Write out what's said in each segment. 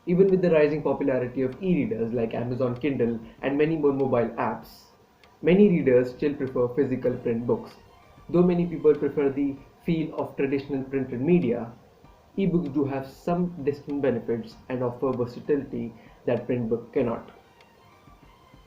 Even with the rising popularity of e-readers like Amazon Kindle and many more mobile apps, many readers still prefer physical print books. Though many people prefer the feel of traditional printed media, ebooks do have some distinct benefits and offer versatility that print book cannot.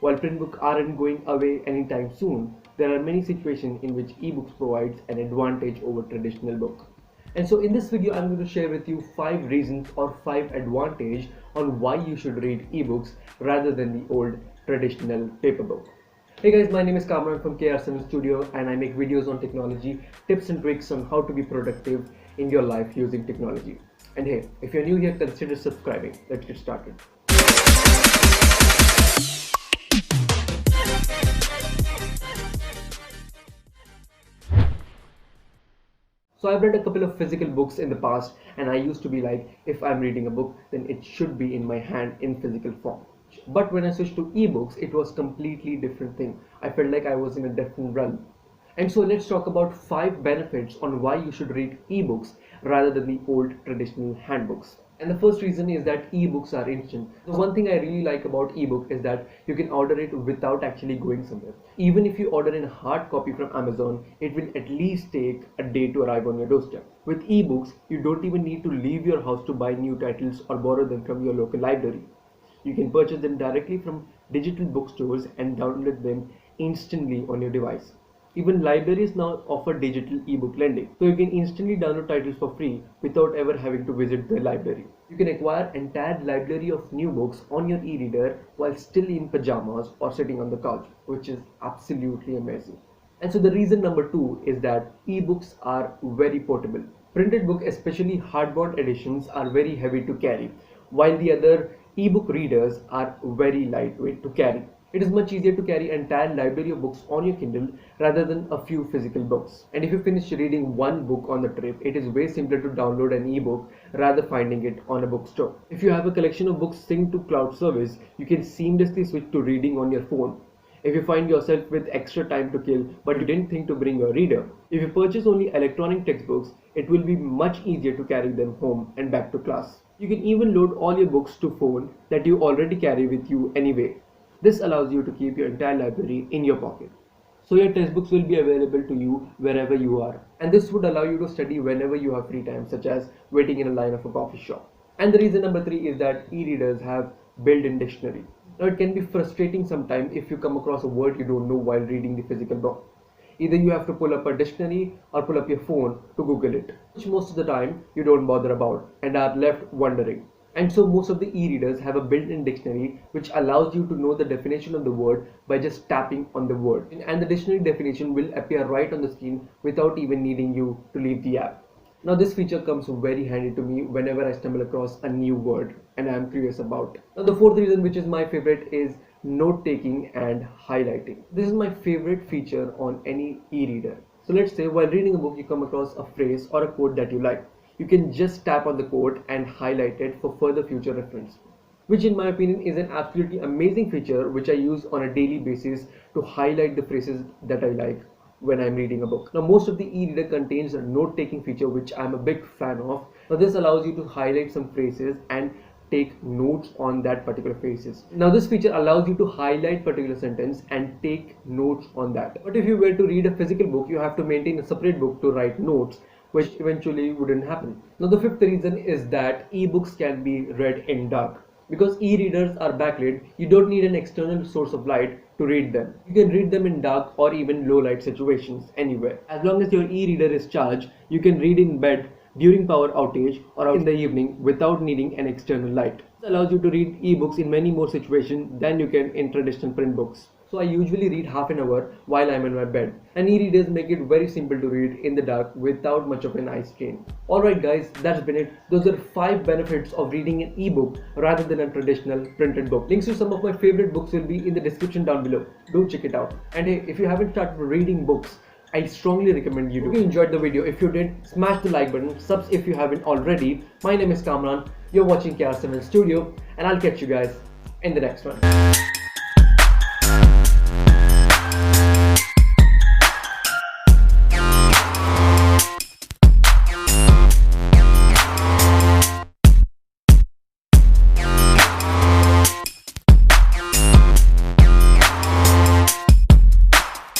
While print books aren't going away anytime soon, there are many situations in which ebooks provides an advantage over traditional book. And so in this video, I'm going to share with you 5 reasons or 5 advantage on why you should read ebooks rather than the old traditional paper book. Hey guys, my name is Kamran from KR7 Studio and I make videos on technology, tips and tricks on how to be productive in your life using technology. And hey, if you're new here, consider subscribing. Let's get started. So I've read a couple of physical books in the past and I used to be like, if I'm reading a book, then it should be in my hand in physical form. But when I switched to ebooks, it was completely different thing. I felt like I was in a different realm. And so let's talk about 5 benefits on why you should read ebooks rather than the old traditional handbooks. And the first reason is that ebooks are instant. The one thing I really like about ebook is that you can order it without actually going somewhere. Even if you order in a hard copy from Amazon, it will at least take a day to arrive on your doorstep. With ebooks, you don't even need to leave your house to buy new titles or borrow them from your local library. You can purchase them directly from digital bookstores and download them instantly on your device. Even libraries now offer digital ebook lending, so you can instantly download titles for free without ever having to visit the library. You can acquire an entire library of new books on your e-reader while still in pajamas or sitting on the couch, which is absolutely amazing. And so the reason number 2 is that ebooks are very portable. Printed book, especially hardbound editions, are very heavy to carry, while the other ebook readers are very lightweight to carry. It is much easier to carry an entire library of books on your Kindle rather than a few physical books. And if you finish reading one book on the trip, it is way simpler to download an ebook rather finding it on a bookstore. If you have a collection of books synced to cloud service, you can seamlessly switch to reading on your phone. If you find yourself with extra time to kill but you didn't think to bring your reader, if you purchase only electronic textbooks, it will be much easier to carry them home and back to class. You can even load all your books to phone that you already carry with you anyway. This allows you to keep your entire library in your pocket. So your textbooks will be available to you wherever you are. And this would allow you to study whenever you have free time, such as waiting in a line of a coffee shop. And the reason number 3 is that e-readers have built-in dictionary. Now it can be frustrating sometimes if you come across a word you don't know while reading the physical book. Either you have to pull up a dictionary or pull up your phone to Google it, which most of the time you don't bother about and are left wondering. And so most of the e-readers have a built-in dictionary which allows you to know the definition of the word by just tapping on the word. And the dictionary definition will appear right on the screen without even needing you to leave the app. Now this feature comes very handy to me whenever I stumble across a new word and I am curious about. Now the fourth reason, which is my favorite, is note-taking and highlighting. This is my favorite feature on any e-reader. So let's say while reading a book you come across a phrase or a quote that you like. You can just tap on the quote and highlight it for further future reference, which in my opinion is an absolutely amazing feature which I use on a daily basis to highlight the phrases that I like when I'm reading a book. Now most of the e-reader contains a note-taking feature which I'm a big fan of. Now this allows you to highlight some phrases and take notes on that particular phrases. Now this feature allows you to highlight particular sentence and take notes on that. But if you were to read a physical book, you have to maintain a separate book to write notes, which eventually wouldn't happen. Now the fifth reason is that ebooks can be read in dark. Because e-readers are backlit, you don't need an external source of light to read them. You can read them in dark or even low light situations anywhere. As long as your e-reader is charged, you can read in bed, during power outage, or in the evening without needing an external light. This allows you to read ebooks in many more situations than you can in traditional print books. So I usually read half an hour while I'm in my bed, and e-readers make it very simple to read in the dark without much of an eye strain. Alright guys, that's been it. Those are 5 benefits of reading an ebook rather than a traditional printed book. Links to some of my favorite books will be in the description down below. Do check it out. And hey, if you haven't started reading books, I strongly recommend you do. If you enjoyed the video, if you did, smash the like button, subs if you haven't already. My name is Kamran, you're watching KR7 Studio, and I'll catch you guys in the next one.